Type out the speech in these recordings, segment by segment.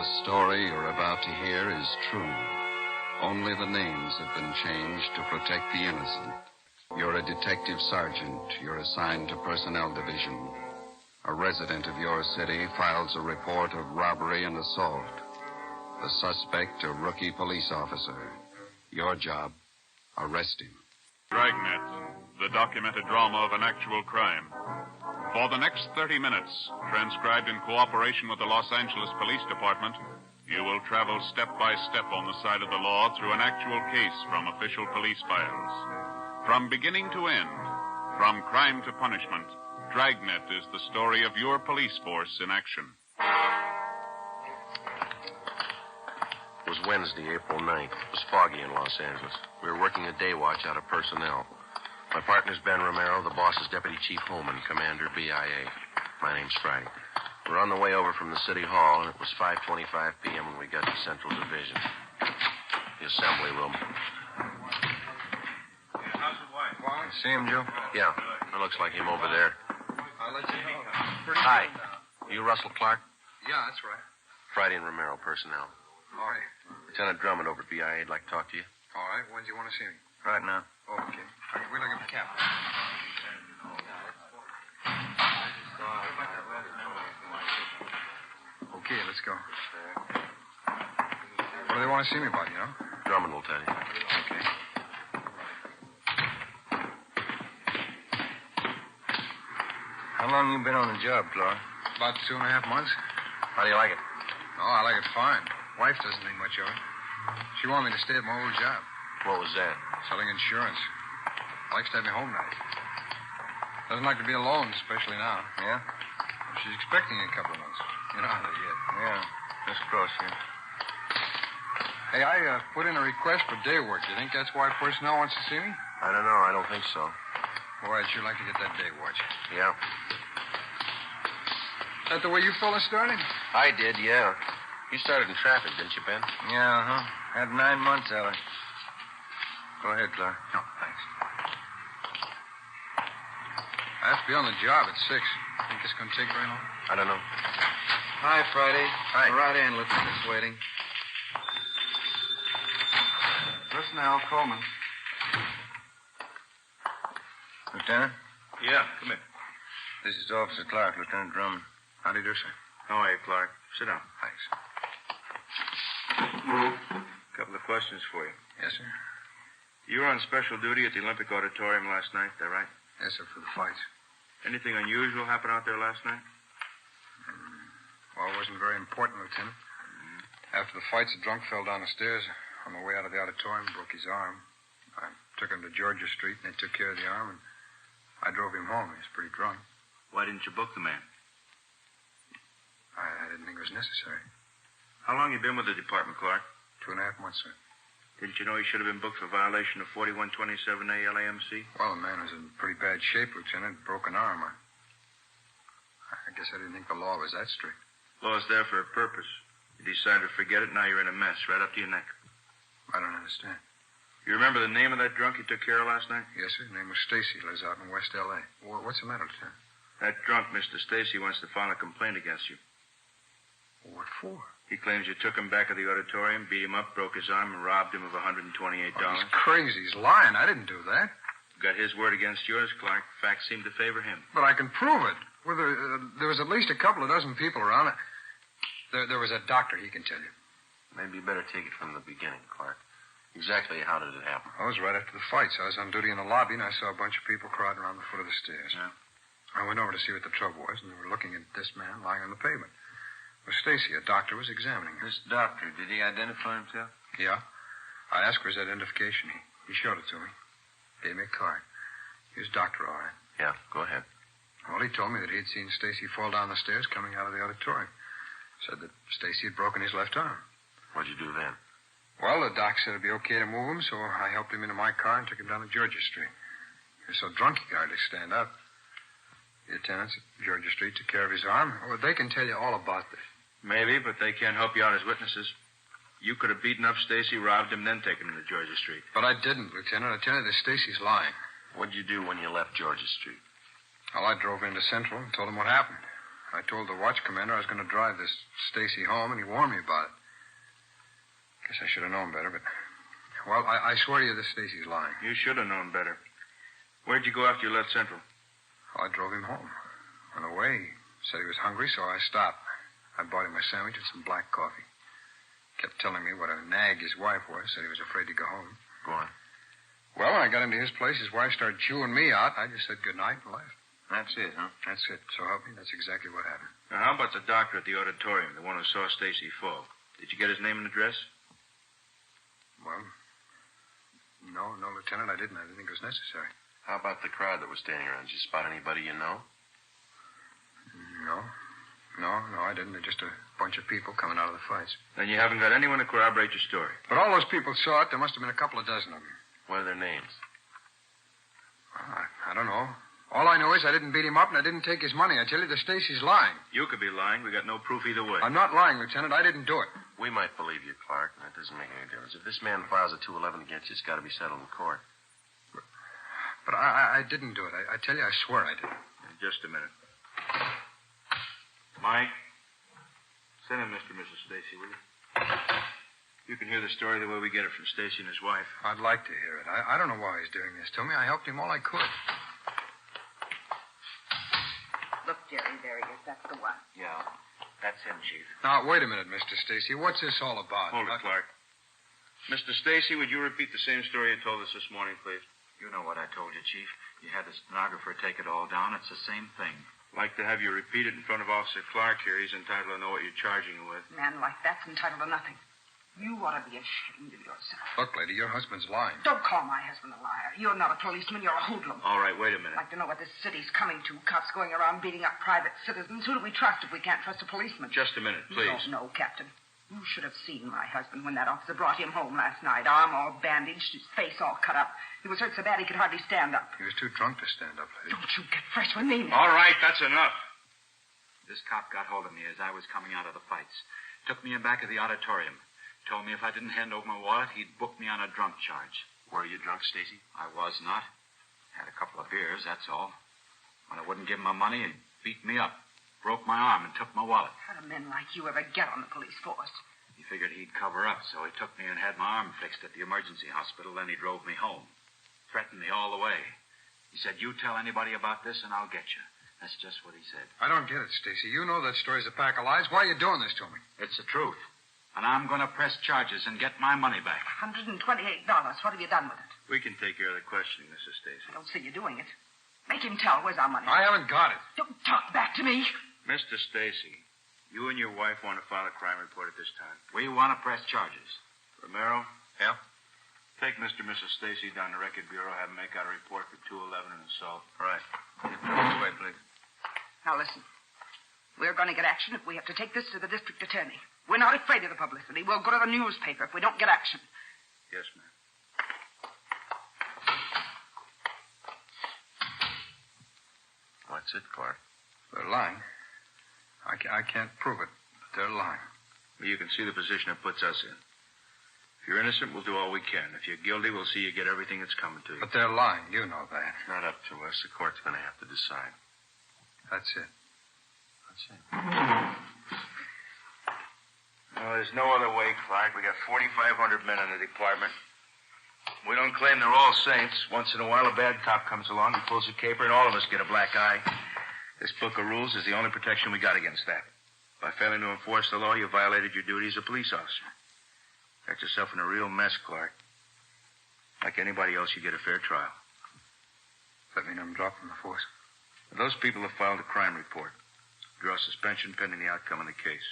The story you're about to hear is true. Only the names have been changed to protect the innocent. You're a detective sergeant. You're assigned to Personnel Division. A resident of your city files a report of robbery and assault. The suspect, a rookie police officer. Your job, arrest him. Dragnet, the documented drama of an actual crime. For the next 30 minutes, transcribed in cooperation with the Los Angeles Police Department, you will travel step by step on the side of the law through an actual case from official police files. From beginning to end, from crime to punishment, Dragnet is the story of your police force in action. It was Wednesday, April 9th. It was foggy in Los Angeles. We were working a day watch out of personnel. My partner's Ben Romero, the boss is Deputy Chief Holman, Commander BIA. My name's Friday. We're on the way over from the City Hall, and it was 5:25 p.m. when we got to Central Division. The assembly room. How's the wife? You see him, Joe? Yeah, it looks like him over there. I'll let you know. Hi. You Russell Clark? Yeah, that's right. Friday and Romero, personnel. All right. Lieutenant Drummond over at BIA would like to talk to you. All right. When do you want to see me? Right now. Okay. All right, we're looking for Captain. Okay, let's go. What do they want to see me about, you know? Drummond will tell you. Okay. How long you been on the job, Clark? About 2.5 months. How do you like it? Oh, I like it fine. Wife doesn't think much of it. She wanted me to stay at my old job, What was that? selling insurance. Likes to have me home night. Doesn't like to be alone, especially now. Yeah? She's expecting in a couple of months. You know how they get. Yeah. Just across here. Hey, I put in a request for day work. You think that's why personnel wants to see me? I don't know. I don't think so. Boy, I'd sure like to get that day watch. Yeah. Is that the way you fellas started? I did, yeah. You started in traffic, didn't you, Ben? Yeah, Had 9 months of it. Go ahead, Clark. No, thanks. I have to be on the job at 6. Think this going to take very long? I don't know. Hi, Friday. Hi. Right in, Lieutenant's waiting. Personnel, Coleman. Lieutenant? Yeah, come in. This is Officer Clark, Lieutenant Drummond. How do you do, sir? How are you, Clark? Sit down. Thanks. A couple of questions for you. Yes, sir? You were on special duty at the Olympic Auditorium last night, is that right? Yes, sir, for the fights. Anything unusual happen out there last night? Well, it wasn't very important, Lieutenant. After the fights, a drunk fell down the stairs. On the way out of the auditorium, broke his arm. I took him to Georgia Street, and they took care of the arm, and I drove him home. He was pretty drunk. Why didn't you book the man? I didn't think it was necessary. How long you been with the department, Clark? 2.5 months, sir. Didn't you know he should have been booked for violation of 4127A LAMC? Well, the man was in pretty bad shape, Lieutenant. Broken arm. I guess I didn't think the law was that strict. Law's there for a purpose. You decided to forget it, now you're in a mess, right up to your neck. I don't understand. You remember the name of that drunk you took care of last night? Yes, sir. His name was Stacy. Lives out in West L.A. What's the matter, Lieutenant? That drunk, Mr. Stacy, wants to file a complaint against you. What for? He claims you took him back to the auditorium, beat him up, broke his arm, and robbed him of $128. Oh, he's crazy. He's lying. I didn't do that. Got his word against yours, Clark. Facts seem to favor him. But I can prove it. Well, there was at least a couple of dozen people around. There was a doctor. He can tell you. Maybe you better take it from the beginning, Clark. Exactly how did it happen? I was right after the fights. I was on duty in the lobby, and I saw a bunch of people crowding around the foot of the stairs. Yeah. I went over to see what the trouble was, and they were looking at this man lying on the pavement. It was Stacy. A doctor was examining him. This doctor, did he identify himself? Yeah. I asked for his identification. He showed it to me. Gave me a card. He was doctor, all right. Yeah, go ahead. Well, he told me that he'd seen Stacy fall down the stairs coming out of the auditorium. Said that Stacy had broken his left arm. What'd you do then? Well, the doc said it'd be okay to move him, so I helped him into my car and took him down to Georgia Street. He was so drunk he could hardly stand up. The attendants at Georgia Street took care of his arm. Well, they can tell you all about this. Maybe, but they can't help you out as witnesses. You could have beaten up Stacy, robbed him, then taken him to Georgia Street. But I didn't, Lieutenant. I tell you that Stacy's lying. What'd you do when you left Georgia Street? Well, I drove into Central and told him what happened. I told the watch commander I was going to drive this Stacy home, and he warned me about it. Guess I should have known better, but... Well, I swear to you this Stacy's lying. You should have known better. Where'd you go after you left Central? Oh, I drove him home. On the way, he said he was hungry, so I stopped. I bought him a sandwich and some black coffee. Kept telling me what a nag his wife was. Said he was afraid to go home. Go on. Well, when I got into his place, his wife started chewing me out. I just said goodnight and left. That's it, huh? That's it. So help me, that's exactly what happened. Now, how about the doctor at the auditorium, the one who saw Stacy fall? Did you get his name and address? Well, no, Lieutenant, I didn't. I didn't think it was necessary. How about the crowd that was standing around? Did you spot anybody you know? No, I didn't. They're just a bunch of people coming out of the fights. Then you haven't got anyone to corroborate your story. But all those people saw it. There must have been a couple of dozen of them. What are their names? Well, I don't know. All I know is I didn't beat him up and I didn't take his money. I tell you, the Stacy's lying. You could be lying. We got no proof either way. I'm not lying, Lieutenant. I didn't do it. We might believe you, Clark, and that doesn't make any difference. If this man files a 211 against you, it's got to be settled in court. But I didn't do it. I tell you, I swear I didn't. Just a minute. Mike, send in Mr. and Mrs. Stacy, will you? You can hear the story the way we get it from Stacy and his wife. I'd like to hear it. I don't know why he's doing this to me. I helped him all I could. Look, Jerry, there he is. That's the one. Yeah, that's him, Chief. Now, wait a minute, Mr. Stacy. What's this all about? Hold it, Clark. Mr. Stacy, would you repeat the same story you told us this morning, please? You know what I told you, Chief. You had the stenographer take it all down. It's the same thing. Like to have you repeat it in front of Officer Clark here. He's entitled to know what you're charging him with. A man like that's entitled to nothing. You ought to be ashamed of yourself. Look, lady, your husband's lying. Don't call my husband a liar. You're not a policeman. You're a hoodlum. All right, wait a minute. I'd like to know what this city's coming to. Cops going around beating up private citizens. Who do we trust if we can't trust a policeman? Just a minute, please. You don't know, Captain. You should have seen my husband when that officer brought him home last night. Arm all bandaged, his face all cut up. He was hurt so bad he could hardly stand up. He was too drunk to stand up, lady. Don't you get fresh with me. All right, that's enough. This cop got hold of me as I was coming out of the fights. Took me in back of the auditorium. Told me if I didn't hand over my wallet, he'd book me on a drunk charge. Were you drunk, Stacy? I was not. Had a couple of beers, that's all. When I wouldn't give him my money, he beat me up. Broke my arm and took my wallet. How do men like you ever get on the police force? He figured he'd cover up, so he took me and had my arm fixed at the emergency hospital. Then he drove me home. Threatened me all the way. He said, you tell anybody about this and I'll get you. That's just what he said. I don't get it, Stacy. You know that story's a pack of lies. Why are you doing this to me? It's the truth. And I'm going to press charges and get my money back. $128. What have you done with it? We can take care of the questioning, Mrs. Stacy. I don't see you doing it. Make him tell. Where's our money? I haven't got it. Don't talk back to me. Mr. Stacy, you and your wife want to file a crime report at this time. We want to press charges. Romero? Yeah? Take Mr. and Mrs. Stacy down to Record Bureau, have them make out a report for 211 and assault. All right. This way, please. Now listen. We're going to get action if we have to take this to the district attorney. We're not afraid of the publicity. We'll go to the newspaper if we don't get action. Yes, ma'am. What's it, Clark? They're lying. I can't prove it, but they're lying. Well, you can see the position it puts us in. If you're innocent, we'll do all we can. If you're guilty, we'll see you get everything that's coming to you. But they're lying. You know that. Not up to us. The court's going to have to decide. That's it. That's it. No, there's no other way, Clark. We got 4,500 men in the department. We don't claim they're all saints. Once in a while, a bad cop comes along, he pulls a caper, and all of us get a black eye. This book of rules is the only protection we got against that. By failing to enforce the law, you violated your duty as a police officer. Got yourself in a real mess, Clark. Like anybody else, you get a fair trial. Does that mean I'm dropping the force? Those people have filed a crime report. Draw suspension pending the outcome of the case.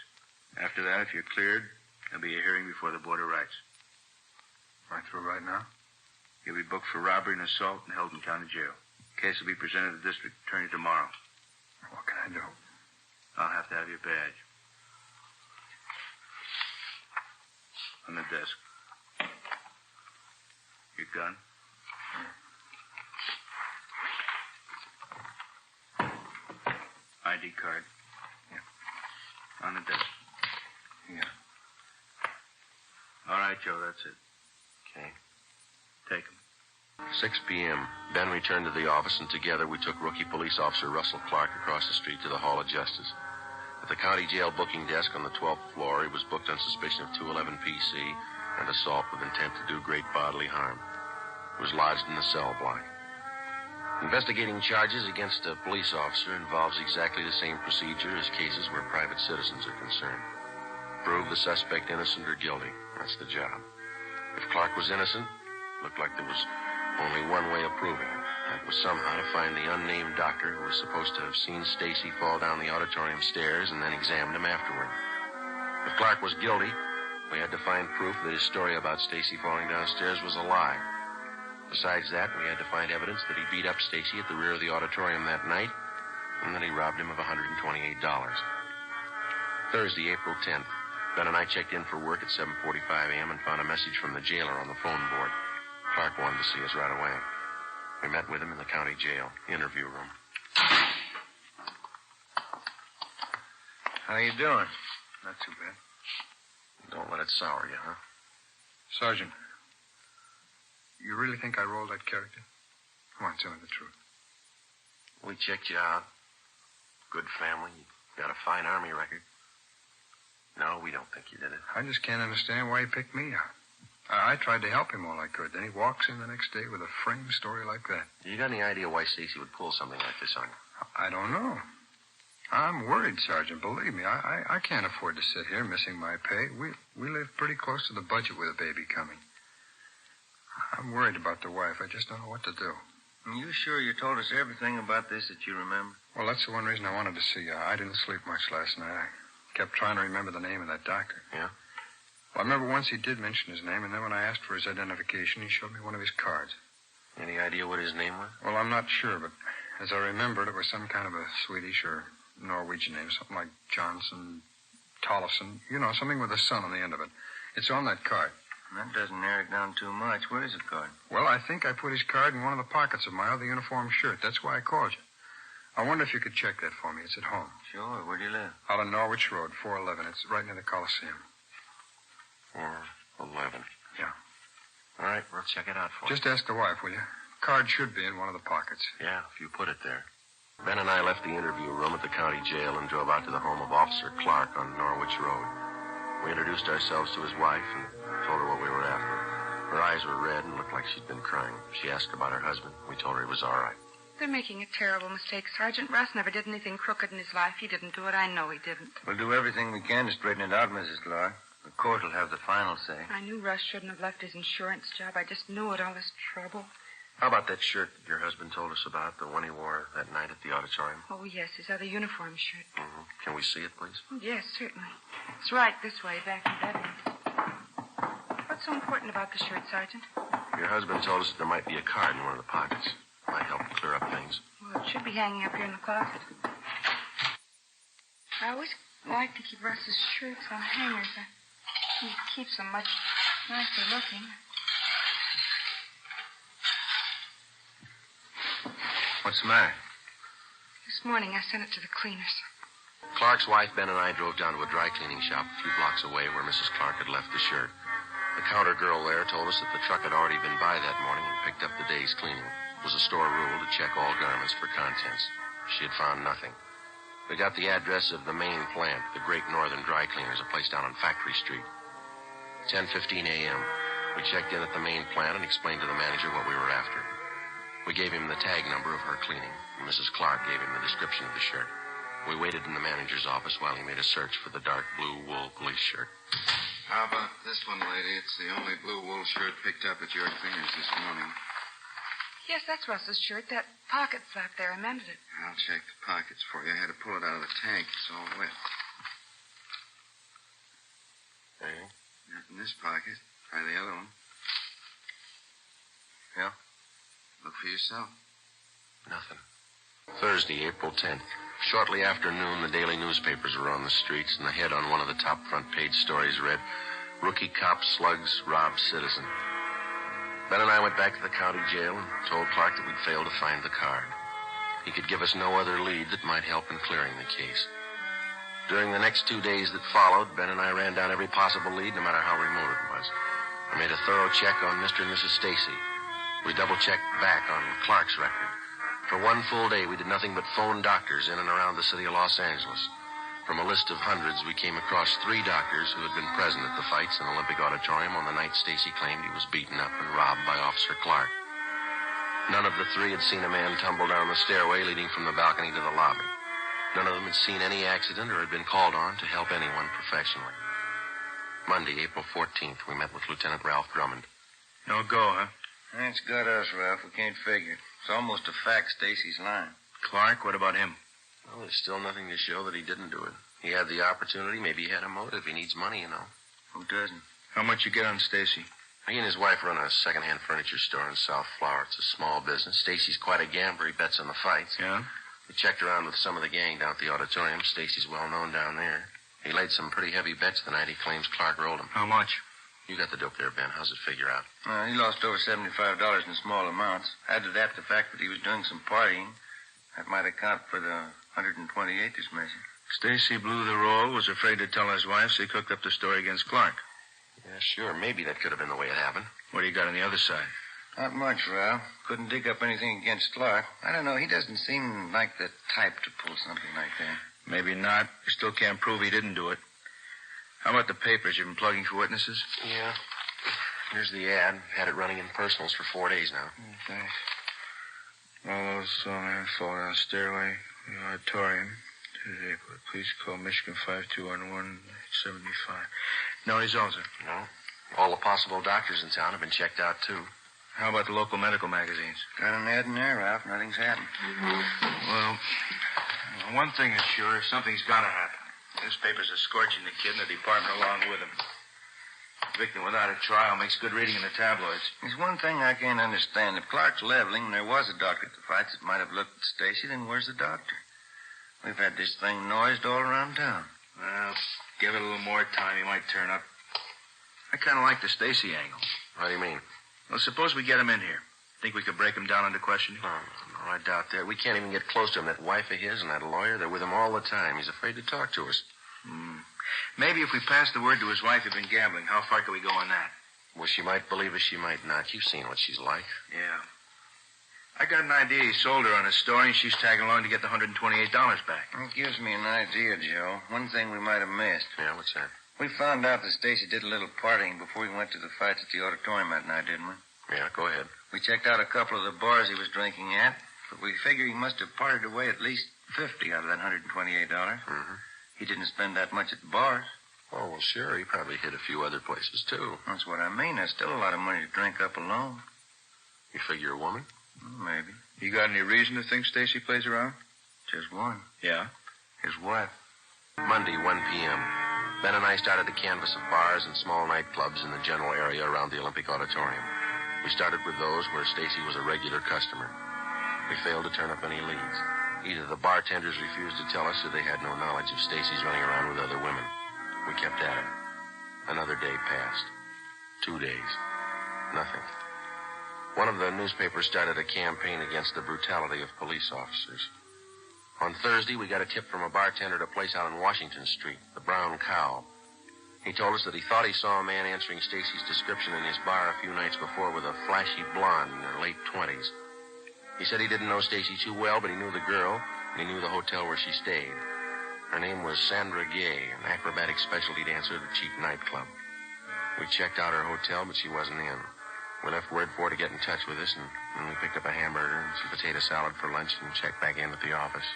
After that, if you're cleared, there'll be a hearing before the Board of Rights. Right through right now? You'll be booked for robbery and assault and held in county jail. The case will be presented to the district attorney tomorrow. What can I do? I'll have to have your badge. On the desk. Your gun. ID card. Yeah. On the desk. Yeah. All right, Joe, that's it. Okay. Take him. 6 p.m. Ben returned to the office, and together we took rookie police officer Russell Clark across the street to the Hall of Justice. At the county jail booking desk on the 12th floor, he was booked on suspicion of 211 PC and assault with intent to do great bodily harm. He was lodged in the cell block. Investigating charges against a police officer involves exactly the same procedure as cases where private citizens are concerned. Prove the suspect innocent or guilty. That's the job. If Clark was innocent, it looked like there was only one way of proving it. That was somehow to find the unnamed doctor who was supposed to have seen Stacy fall down the auditorium stairs and then examined him afterward. If Clark was guilty, we had to find proof that his story about Stacy falling downstairs was a lie. Besides that, we had to find evidence that he beat up Stacy at the rear of the auditorium that night and that he robbed him of $128. Thursday, April 10th. Ben and I checked in for work at 7:45 a.m. and found a message from the jailer on the phone board. Clark wanted to see us right away. We met with him in the county jail interview room. How you doing? Not too bad. Don't let it sour you, huh? Sergeant, you really think I rolled that character? Come on, tell me the truth. We checked you out. Good family. You got a fine Army record. No, we don't think you did it. I just can't understand why he picked me out. I tried to help him all I could. Then he walks in the next day with a frame story like that. You got any idea why Stacy would pull something like this on you? I don't know. I'm worried, Sergeant. Believe me, I can't afford to sit here missing my pay. We live pretty close to the budget with a baby coming. I'm worried about the wife. I just don't know what to do. Are you sure you told us everything about this that you remember? Well, that's the one reason I wanted to see you. I didn't sleep much last night. I kept trying to remember the name of that doctor. Yeah? Well, I remember once he did mention his name, and then when I asked for his identification, he showed me one of his cards. Any idea what his name was? Well, I'm not sure, but as I remembered, it was some kind of a Swedish or Norwegian name, something like Johnson, Tollefson, something with a son on the end of it. It's on that card. That doesn't narrow it down too much. Where is the card? Well, I think I put his card in one of the pockets of my other uniform shirt. That's why I called you. I wonder if you could check that for me. It's at home. Sure. Where do you live? Out on Norwich Road, 411. It's right near the Coliseum. 411. Yeah. All right, we'll check it out for you. Just ask the wife, will you? Card should be in one of the pockets. Yeah, if you put it there. Ben and I left the interview room at the county jail and drove out to the home of Officer Clark on Norwich Road. We introduced ourselves to his wife and told her what we were after. Her eyes were red and looked like she'd been crying. She asked about her husband. We told her he was all right. They're making a terrible mistake, Sergeant. Russ never did anything crooked in his life. He didn't do it. I know he didn't. We'll do everything we can to straighten it out, Mrs. Clark. The court will have the final say. I knew Russ shouldn't have left his insurance job. I just knew it, all this trouble. How about that shirt that your husband told us about, the one he wore that night at the auditorium? Oh, yes, his other uniform shirt. Mm-hmm. Can we see it, please? Oh, yes, certainly. It's right this way, back in bedroom. What's so important about the shirt, Sergeant? Your husband told us that there might be a card in one of the pockets. Might help clear up things. Well, it should be hanging up here in the closet. I always like to keep Russ's shirts on hangers. He keeps them much nicer looking. What's the matter? This morning I sent it to the cleaners. Clark's wife, Ben, and I drove down to a dry cleaning shop a few blocks away where Mrs. Clark had left the shirt. The counter girl there told us that the truck had already been by that morning and picked up the day's cleaning. It was a store rule to check all garments for contents. She had found nothing. We got the address of the main plant, the Great Northern Dry Cleaners, a place down on Factory Street. 10:15 a.m. We checked in at the main plant and explained to the manager what we were after. We gave him the tag number of her cleaning, and Mrs. Clark gave him the description of the shirt. We waited in the manager's office while he made a search for the dark blue wool police shirt. How about this one, lady? It's the only blue wool shirt picked up at your cleaners this morning. Yes, that's Russ's shirt. That pocket flap there, I mended it. I'll check the pockets for you. I had to pull it out of the tank. It's all wet. Hey? Not in this pocket. Try the other one. Yeah? Look for yourself. Nothing. Thursday, April 10th. Shortly after noon, the daily newspapers were on the streets, and the head on one of the top front page stories read, "Rookie cop slugs robbed citizen." Ben and I went back to the county jail and told Clark that we'd failed to find the card. He could give us no other lead that might help in clearing the case. During the next 2 days that followed, Ben and I ran down every possible lead, no matter how remote it was. I made a thorough check on Mr. and Mrs. Stacy. We double-checked back on Clark's record. For one full day, we did nothing but phone doctors in and around the city of Los Angeles. From a list of hundreds, we came across 3 doctors who had been present at the fights in Olympic Auditorium on the night Stacy claimed he was beaten up and robbed by Officer Clark. None of the 3 had seen a man tumble down the stairway leading from the balcony to the lobby. None of them had seen any accident or had been called on to help anyone professionally. Monday, April 14th, we met with Lieutenant Ralph Drummond. No go, huh? That's got us, Ralph. We can't figure it. It's almost a fact Stacy's lying. Clark, what about him? Well, there's still nothing to show that he didn't do it. He had the opportunity. Maybe he had a motive. He needs money, you know. Who doesn't? How much you get on Stacy? He and his wife run a second-hand furniture store in South Flower. It's a small business. Stacy's quite a gambler. He bets on the fights. Yeah? We checked around with some of the gang down at the auditorium. Stacy's well known down there. He laid some pretty heavy bets the night he claims Clark rolled him. How much? You got the dope there, Ben. How's it figure out? He lost over $75 in small amounts. Add to that the fact that he was doing some partying. That might account for the 128 he's missing. Stacy blew the roll, was afraid to tell his wife, so he cooked up the story against Clark. Yeah, sure. Maybe that could have been the way it happened. What do you got on the other side? Not much, Ralph. Couldn't dig up anything against Clark. I don't know. He doesn't seem like the type to pull something like that. Maybe not. You still can't prove he didn't do it. How about the papers? You've been plugging for witnesses? Yeah. Here's the ad. Had it running in personals for 4 days now. Thanks. All those fall down the stairway, the auditorium. Please call Michigan 5211-75. No results, sir? No. All the possible doctors in town have been checked out, too. How about the local medical magazines? Got an ad in there, Ralph. Nothing's happened. Well, one thing is sure. Something's got to happen. Newspapers are scorching the kid and the department along with him. Victim without a trial makes good reading in the tabloids. There's one thing I can't understand. If Clark's leveling and there was a doctor at the fights that might have looked at Stacy, then where's the doctor? We've had this thing noised all around town. Well, give it a little more time. He might turn up. I kind of like the Stacy angle. What do you mean? Well, suppose we get him in here. Think we could break him down under questioning? No, I doubt that. We can't even get close to him. That wife of his and that lawyer, they're with him all the time. He's afraid to talk to us. Maybe if we pass the word to his wife he'd been gambling, how far can we go on that? Well, she might believe us, she might not. You've seen what she's like. Yeah. I got an idea he sold her on a story, and she's tagging along to get the $128 back. That gives me an idea, Joe. One thing we might have missed. Yeah, what's that? We found out that Stacy did a little partying before he went to the fights at the auditorium that night, didn't we? Yeah, go ahead. We checked out a couple of the bars he was drinking at, but we figure he must have parted away at least $50 out of that $128. Mm-hmm. He didn't spend that much at the bars. Oh, well, sure. He probably hit a few other places, too. That's what I mean. There's still a lot of money to drink up alone. You figure a woman? Maybe. You got any reason to think Stacy plays around? Just one. Yeah? His wife. Monday, 1 p.m. Ben and I started to canvass of bars and small nightclubs in the general area around the Olympic Auditorium. We started with those where Stacy was a regular customer. We failed to turn up any leads. Either the bartenders refused to tell us or they had no knowledge of Stacy's running around with other women. We kept at it. Another day passed. 2 days. Nothing. One of the newspapers started a campaign against the brutality of police officers. On Thursday, we got a tip from a bartender at a place out on Washington Street, the Brown Cow. He told us that he thought he saw a man answering Stacy's description in his bar a few nights before with a flashy blonde in her late 20s. He said he didn't know Stacy too well, but he knew the girl, and he knew the hotel where she stayed. Her name was Sandra Gay, an acrobatic specialty dancer at a cheap nightclub. We checked out her hotel, but she wasn't in. We left word for her to get in touch with us, and we picked up a hamburger and some potato salad for lunch and checked back in at the office.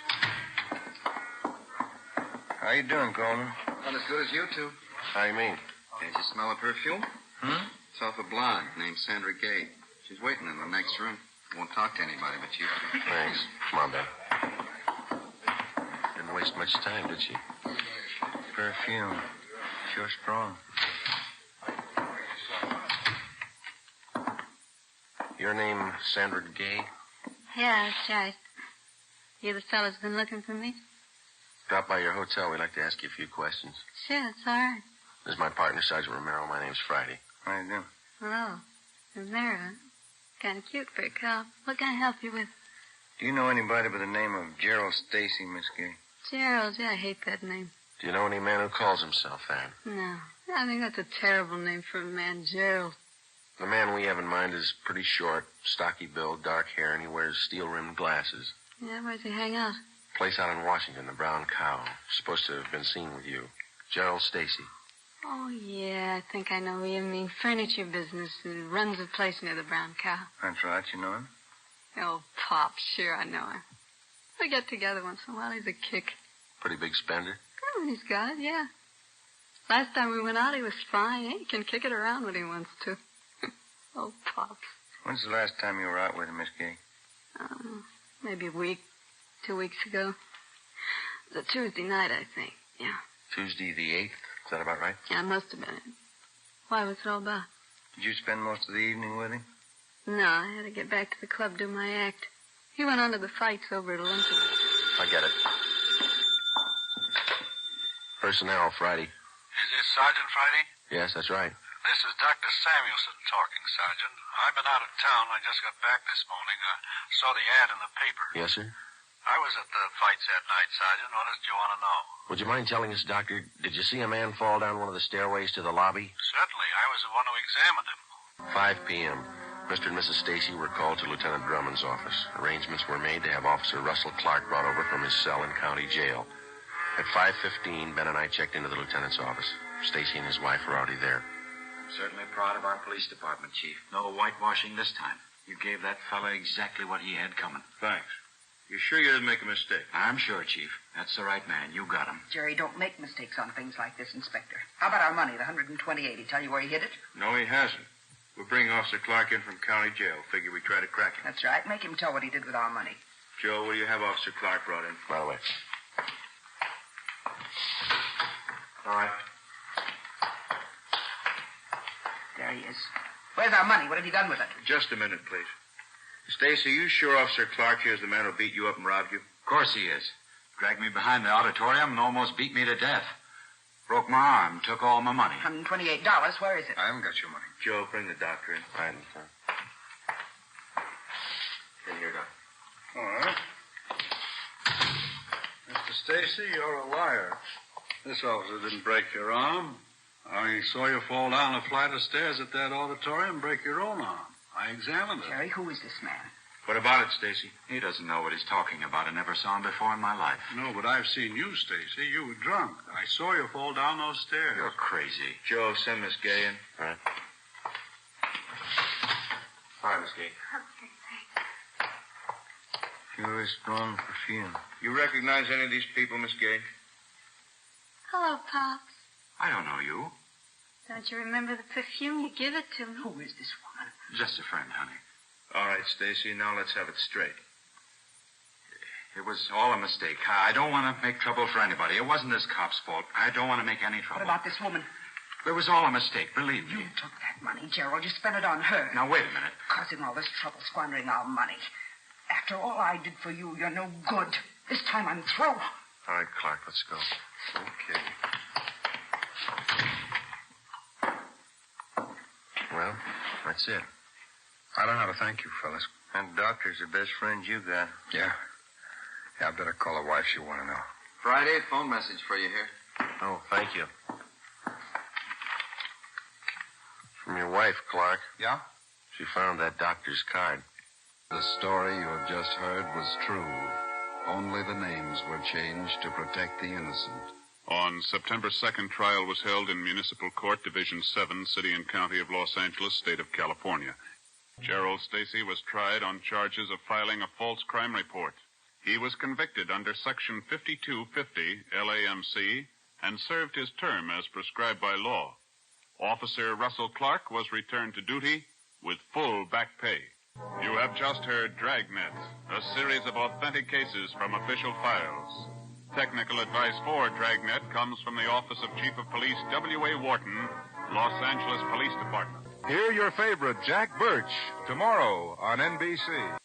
How you doing, Coleman? Not as good as you two. How do you mean? Can't you smell a perfume? It's off a blonde named Sandra Gay. She's waiting in the next room. Won't talk to anybody but you. Thanks. Come on, Ben. Didn't waste much time, did she? Perfume. Sure strong. Your name, Sandra Gay? Yeah, that's right. You the fellas been looking for me? Drop by your hotel. We'd like to ask you a few questions. Sure, it's all right. This is my partner, Sergeant Romero. My name's Friday. How you doing? Oh, Romero. Kind of cute for a cop. What can I help you with? Do you know anybody by the name of Gerald Stacy, Miss Gay? Gerald, yeah, I hate that name. Do you know any man who calls himself that? No, I think that's a terrible name for a man, Gerald. The man we have in mind is pretty short, stocky build, dark hair, and he wears steel-rimmed glasses. Yeah, where's he hang out? Place out in Washington, the Brown Cow. Supposed to have been seen with you. Gerald Stacy. Oh, yeah, I think I know who you mean. Furniture business. He runs a place near the Brown Cow. That's right. You know him? Oh, Pop, sure I know him. We get together once in a while. He's a kick. Pretty big spender? Oh, he's got it, yeah. Last time we went out, he was fine. He can kick it around when he wants to. Oh, Pops. When's the last time you were out with him, Miss Gay? Maybe a week, 2 weeks ago. It was a Tuesday night, I think. Yeah. Tuesday the 8th? Is that about right? Yeah, it must have been it. Why, what's it all about? Did you spend most of the evening with him? No, I had to get back to the club, do my act. He went on to the fights over at Olympia. I get it. Personnel, Friday. Is this Sergeant Friday? Yes, that's right. This is Dr. Samuelson talking, Sergeant. I've been out of town. I just got back this morning. I saw the ad in the paper. Yes, sir? I was at the fights that night, Sergeant. What did you want to know? Would you mind telling us, Doctor, did you see a man fall down one of the stairways to the lobby? Certainly. I was the one who examined him. 5 p.m. Mr. and Mrs. Stacy were called to Lieutenant Drummond's office. Arrangements were made to have Officer Russell Clark brought over from his cell in county jail. At 5:15, Ben and I checked into the lieutenant's office. Stacy and his wife were already there. Certainly proud of our police department, Chief. No whitewashing this time. You gave that fella exactly what he had coming. Thanks. You sure you didn't make a mistake? I'm sure, Chief. That's the right man. You got him. Jerry, don't make mistakes on things like this, Inspector. How about our money, the $128? He tell you where he hid it? No, he hasn't. We're bringing Officer Clark in from county jail. Figure we try to crack him. That's right. Make him tell what he did with our money. Joe, will you have Officer Clark brought in? By the way. All right. There he is. Where's our money? What have you done with it? Just a minute, please. Stacy, you sure Officer Clark here's the man who beat you up and robbed you? Of course he is. Dragged me behind the auditorium and almost beat me to death. Broke my arm, took all my money. $128. Where is it? I haven't got your money. Joe, bring the doctor in. Right, sir. In here, Doc. All right. Mr. Stacy, you're a liar. This officer didn't break your arm. I saw you fall down a flight of stairs at that auditorium and break your own arm. I examined it. Jerry, who is this man? What about it, Stacy? He doesn't know what he's talking about. I never saw him before in my life. No, but I've seen you, Stacy. You were drunk. I saw you fall down those stairs. You're crazy. Joe, send Miss Gay in. All right. All right, Miss Gay. Sure is strong perfume. You recognize any of these people, Miss Gay? Hello, Pops. I don't know you. Don't you remember the perfume? You give it to me. Who is this woman? Just a friend, honey. All right, Stacy, now let's have it straight. It was all a mistake. I don't want to make trouble for anybody. It wasn't this cop's fault. I don't want to make any trouble. What about this woman? It was all a mistake, believe me. You took that money, Gerald. You spent it on her. Now, wait a minute. Causing all this trouble, squandering our money. After all I did for you, you're no good. This time I'm through. All right, Clark, let's go. Okay. Well, that's it. I don't know how to thank you, fellas. And doctor's the best friend you got. Yeah. Yeah, I better call her wife. She'll want to know. Friday, phone message for you here. Oh, thank you. From your wife, Clark. Yeah? She found that doctor's card. The story you have just heard was true. Only the names were changed to protect the innocent. On September 2nd, trial was held in Municipal Court, Division 7, City and County of Los Angeles, State of California. Gerald Stacy was tried on charges of filing a false crime report. He was convicted under Section 5250 LAMC and served his term as prescribed by law. Officer Russell Clark was returned to duty with full back pay. You have just heard Dragnet, a series of authentic cases from official files. Technical advice for Dragnet comes from the Office of Chief of Police W.A. Wharton, Los Angeles Police Department. Hear your favorite Jack Birch tomorrow on NBC.